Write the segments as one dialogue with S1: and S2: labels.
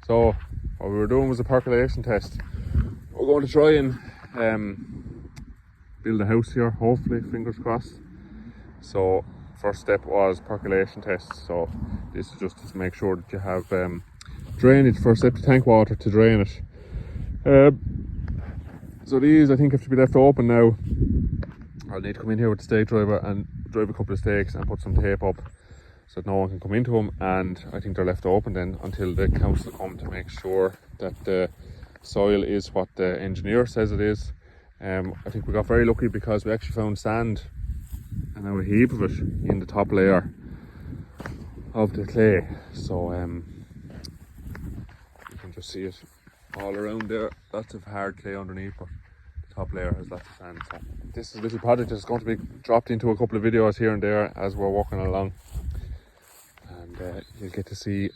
S1: So what we were doing was a percolation test. We're going to try and build a house here, hopefully, fingers crossed. So first step was percolation test. So this is just to make sure that you have drainage for septic tank water to drain it. So these I think have to be left open now. I'll need to come in here with the stake driver and drive a couple of stakes and put some tape up so that no one can come into them, and I think they're left open then until the council come to make sure that the soil is what the engineer says it is. I think we got very lucky because we actually found sand, and now a heap of it in the top layer of the clay. So you can just see it all around there, lots of hard clay underneath, but the top layer has lots of sand. So this is a little project that's going to be dropped into a couple of videos here and there as we're walking along, and you'll get to see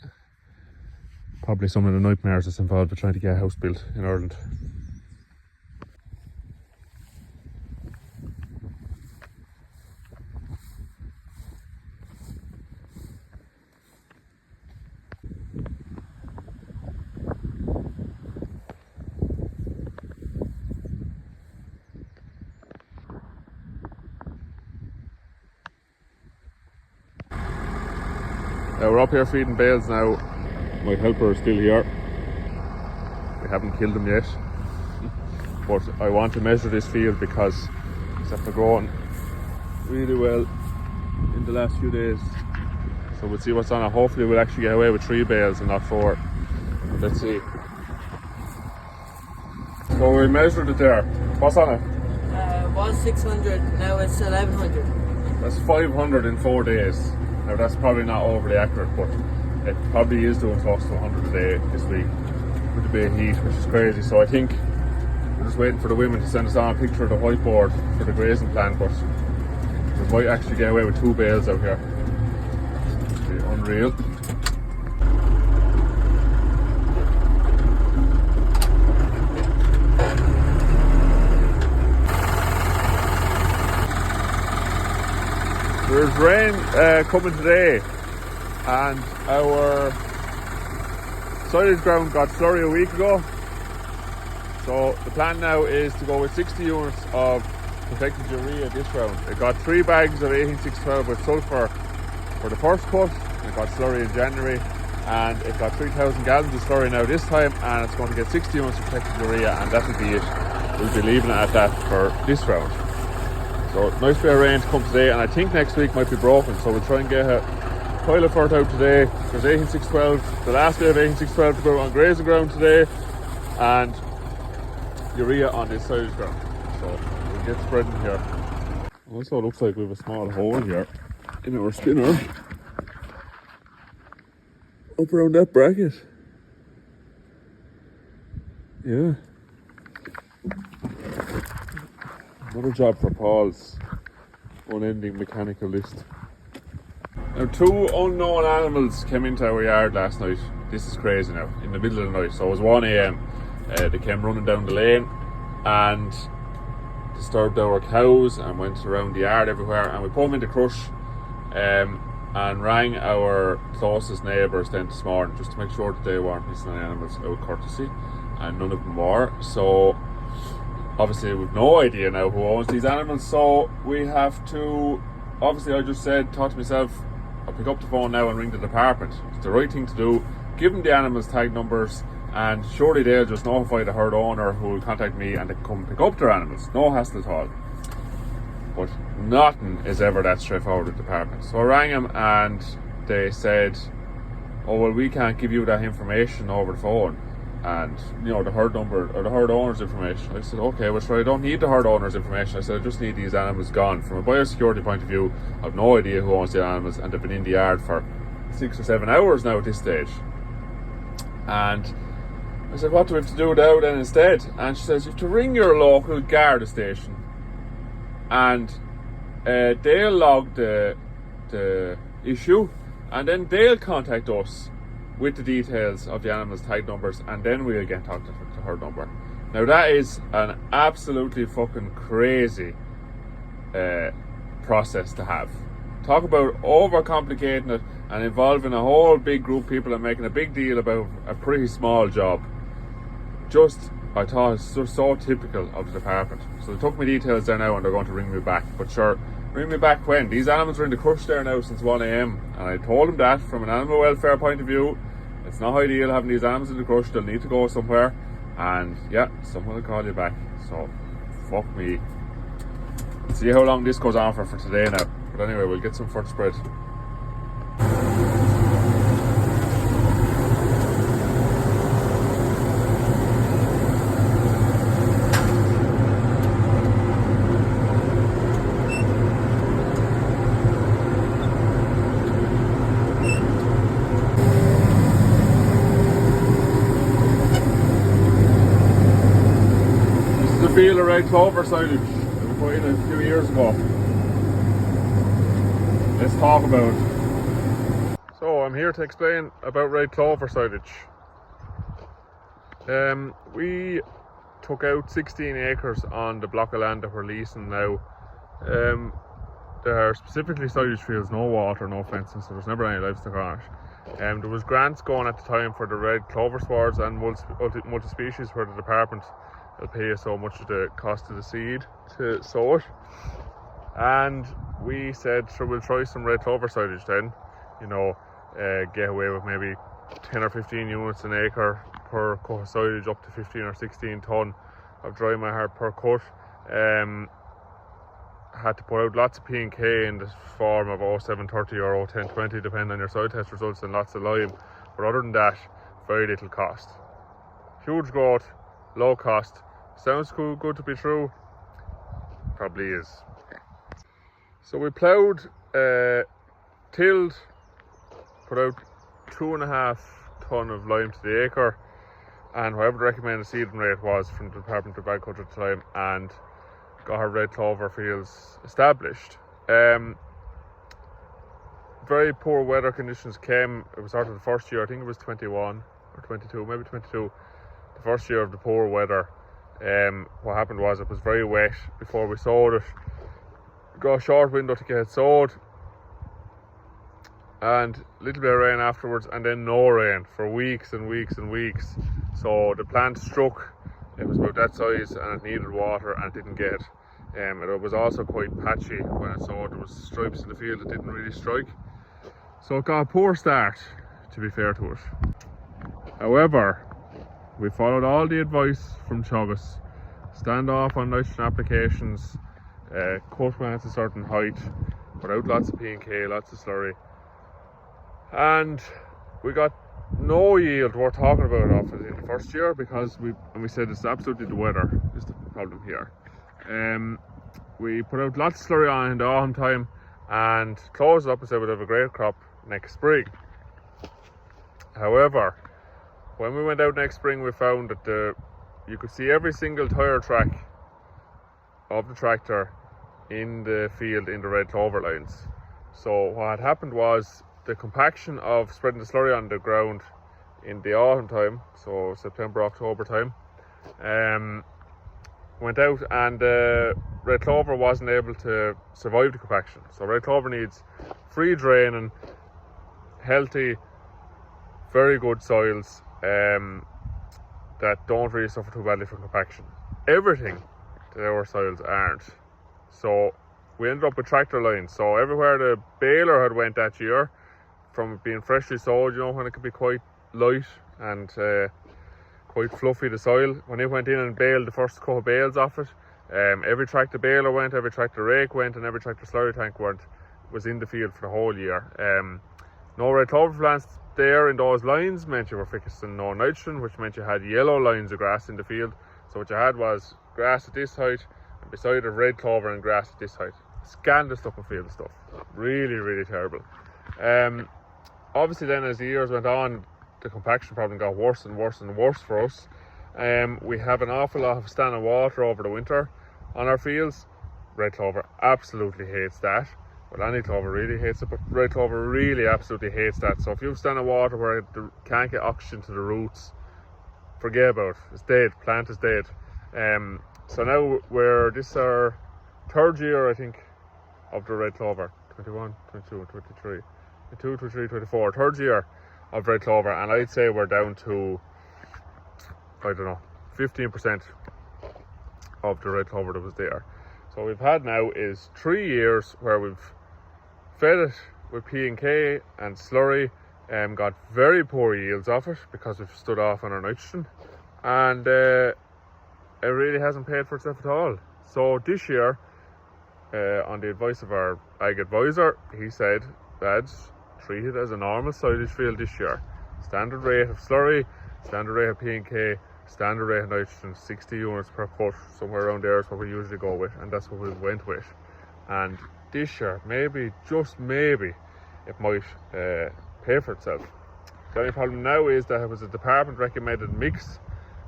S1: probably some of the nightmares that's involved with trying to get a house built in Ireland. Now we're up here feeding bales now. My helper is still here. We haven't killed him yet. But I want to measure this field because it's after growing really well in the last few days. So we'll see what's on it. Hopefully we'll actually get away with 3 bales and not 4. Let's see. So we measured it there. What's on it?
S2: Was 600, now it's 1100.
S1: That's 500 in 4 days. Now that's probably not overly accurate, but it probably is doing close to 100 a day this week with the bit of heat, which is crazy. So I think we're just waiting for the women to send us on a picture of the whiteboard for the grazing plan, but we might actually get away with 2 bales out here. It'd be unreal. There's rain coming today, and our silage ground got slurry a week ago. So the plan now is to go with 60 units of protected urea this round. It got 3 bags of 18612 with sulphur for the first cut. It got slurry in January, and it got 3,000 gallons of slurry now this time, and it's going to get 60 units of protected urea, and that will be it. We'll be leaving it at that for this round. So nice bit of rain to come today, and I think next week might be broken, so we'll try and get a pile of fert out today. There's 18612, the last day of 18612 to go on grazing ground today, and urea on this silage ground. So we'll get spreading here. Also looks like we have a small hole here in our spinner up around that bracket. Yeah. Another job for Paul's unending mechanical list. Now 2 unknown animals came into our yard last night. This is crazy now, in the middle of the night. So it was 1 AM. They came running down the lane and disturbed our cows and went around the yard everywhere, and we put them into crush and rang our closest neighbours then this morning just to make sure that they weren't missing any animals out of courtesy, and none of them were. So obviously we've no idea now who owns these animals, so we have to, obviously I just thought to myself, I'll pick up the phone now and ring the department. It's the right thing to do. Give them the animals' tag numbers, and surely they'll just notify the herd owner who will contact me and they can come pick up their animals. No hassle at all. But nothing is ever that straightforward with the department. So I rang them and they said, oh well, we can't give you that information over the phone, and the herd number or the herd owner's information. I said, okay, well sure, I don't need the herd owner's information. I said, I just need these animals gone. From a biosecurity point of view, I have no idea who owns the animals, and they've been in the yard for 6 or 7 hours now at this stage. And I said, what do we have to do now then instead? And she says, you have to ring your local Garda station, and they'll log the issue, and then they'll contact us with the details of the animals' tag numbers, and then we'll get in touch with the herd number. Now that is an absolutely fucking crazy process to have. Talk about overcomplicating it and involving a whole big group of people and making a big deal about a pretty small job. I thought it's just so typical of the department. So they took my details there now and they're going to ring me back. But sure, ring me back when? These animals are in the crush there now since 1 a.m. And I told them that from an animal welfare point of view, it's not ideal having these animals in the crush. They'll need to go somewhere. And yeah, someone will call you back. So fuck me. See how long this goes on for today now. But anyway, we'll get some first spread. Field of red clover silage that we put in a few years ago. Let's talk about it. So I'm here to explain about red clover silage. We took out 16 acres on the block of land that we're leasing now. There are specifically silage fields, no water, no fencing, so there's never any livestock on it. There was grants going at the time for the red clover swards and multi-species where the department will pay you so much of the cost of the seed to sow it. And we said, sure, we'll try some red clover silage then. You know, get away with maybe 10 or 15 units an acre per cut of silage, up to 15 or 16 tonne of dry matter per cut. Had to put out lots of P&K in the form of 0730 or 01020 depending on your soil test results, and lots of lime. But other than that, very little cost. Huge growth, low cost. Sounds cool, good to be true. Probably is. So we ploughed, tilled, put out 2.5 tonne of lime to the acre, and whatever the recommended seeding rate was from the Department of Agriculture at the time, and got our red clover fields established. Very poor weather conditions came. It was sort of the first year, I think it was 21 or 22, maybe 22. The first year of the poor weather. What happened was it was very wet before we sowed it. Got a short window to get it sowed, and a little bit of rain afterwards, and then no rain for weeks and weeks and weeks. So the plant struck. It was about that size and it needed water and it didn't get it. It was also quite patchy when it sowed. There was stripes in the field that didn't really strike. So it got a poor start, to be fair to it. However, we followed all the advice from Teagasc. Stand off on nitrogen applications, cut when it's a certain height, put out lots of P&K, lots of slurry. And we got no yield worth talking about off it in the first year because we said it's absolutely the weather is the problem here. We put out lots of slurry on in the autumn time and closed it up and said we'd have a great crop next spring. However, when we went out next spring, we found that you could see every single tyre track of the tractor in the field in the red clover lines. So what had happened was the compaction of spreading the slurry on the ground in the autumn time, so September, October time, went out, and red clover wasn't able to survive the compaction. So red clover needs free draining, healthy, very good soils that don't really suffer too badly from compaction. Everything that our soils aren't. So we ended up with tractor lines. So everywhere the baler had went that year, from being freshly sowed, you know, when it could be quite light and quite fluffy, the soil, when it went in and baled the first couple of bales off it, every tractor baler went, every tractor rake went, and every tractor slurry tank was in the field for the whole year. No red clover plants there in those lines meant you were fixing no nitrogen, which meant you had yellow lines of grass in the field. So what you had was grass at this height, and beside it red clover and grass at this height. Scandalous looking field stuff. Really, really terrible. Obviously then as the years went on, the compaction problem got worse and worse and worse for us. We have an awful lot of standing water over the winter on our fields. Red clover absolutely hates that. Well, any clover really hates it, but red clover really absolutely hates that. So if you've standing water where it can't get oxygen to the roots, forget about it. It's dead. Plant is dead. So now this is our third year, I think, of the red clover. 21, 22, 23. 22, 23, 24, third year of red clover, and I'd say we're down to, I don't know, 15% of the red clover that was there. So what we've had now is 3 years where we've fed it with P&K and slurry, and got very poor yields off it because we've stood off on our nitrogen, and it really hasn't paid for itself at all. So this year, on the advice of our ag advisor, he said, lads, treat it as a normal silage field this year. Standard rate of slurry, standard rate of P&K, standard rate of nitrogen, 60 units per cut, somewhere around there is what we usually go with, and that's what we went with. And this year, maybe, just maybe, it might pay for itself. The only problem now is that it was a department recommended mix,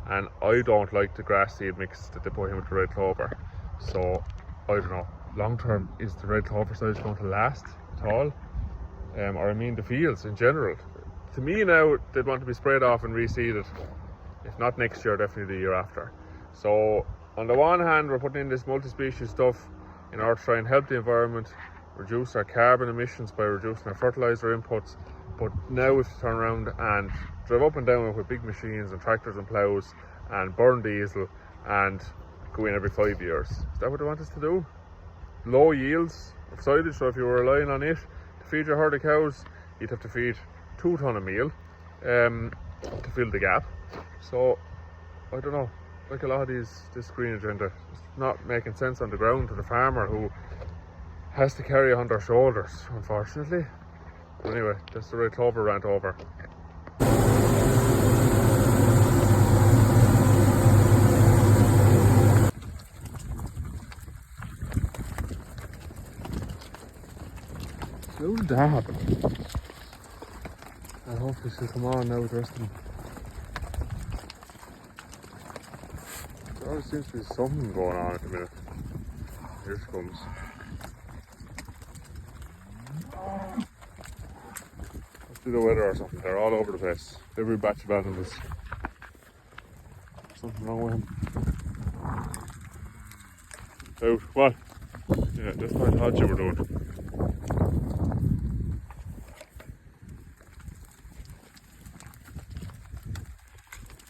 S1: and I don't like the grass seed mix that they put in with the red clover. So I don't know, long term, is the red clover silage going to last at all? Or I mean the fields in general. To me now, they'd want to be sprayed off and reseeded, if not next year, definitely the year after. So on the one hand, we're putting in this multi-species stuff in order to try and help the environment, reduce our carbon emissions by reducing our fertilizer inputs. But now if you turn around and drive up and down with big machines and tractors and ploughs and burn diesel and go in every 5 years, is that what they want us to do? Low yields of silage, so if you were relying on it to feed your herd of cows, you'd have to feed 2 tonne of meal to fill the gap. So I don't know, like a lot of this green agenda, it's not making sense on the ground to the farmer who has to carry it on their shoulders, unfortunately. But anyway, that's the red clover rant over. How did that happen? I hope this will come on now with the rest of them. There always seems to be something going on at the minute. Here she comes. Must be the weather or something. They're all over the place. Every batch of animals. Something wrong with him. Out. What? Yeah, that's what I thought you were doing.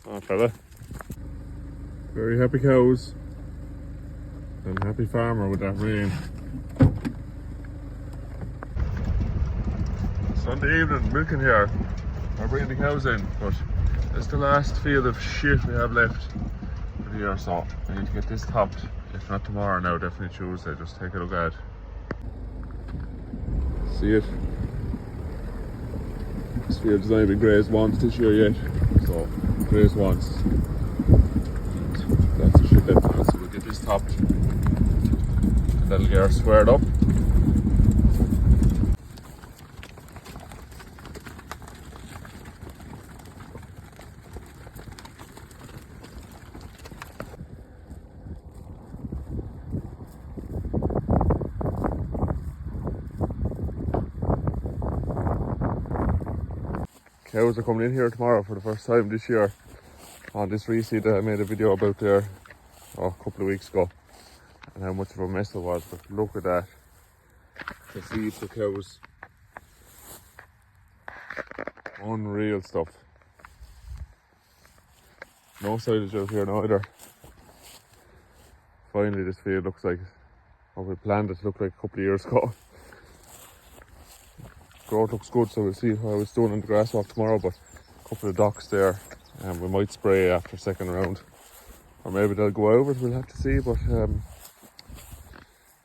S1: Oh, fella. Very happy cows. And happy farmer with that rain. Sunday evening, milking here. We're bringing the cows in, but it's the last field of shit we have left for the year, so I need to get this topped. If not tomorrow, now definitely Tuesday. Just take a look at it. See it? This field's not even grazed once this year yet, so grazed once. That's the shit left on it, so we'll get this topped. And that'll get her squared up. Cows are coming in here tomorrow for the first time this year on this reseed that I made a video about there a couple of weeks ago, and how much of a mess it was. But look at that, the seed for cows. Unreal stuff. No silage out here neither. Finally this field looks like what we planned it to look like a couple of years ago. Growth looks good, so we'll see how it's doing in the grass walk tomorrow, but a couple of docks there, and we might spray after second round, or maybe they'll go over it, we'll have to see. But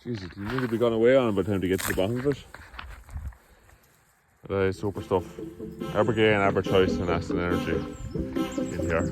S1: Jesus, it'll nearly be gone away on by the time to get to the bottom of it. But, super stuff. Abergain, Aberchoice and Aston Energy in here.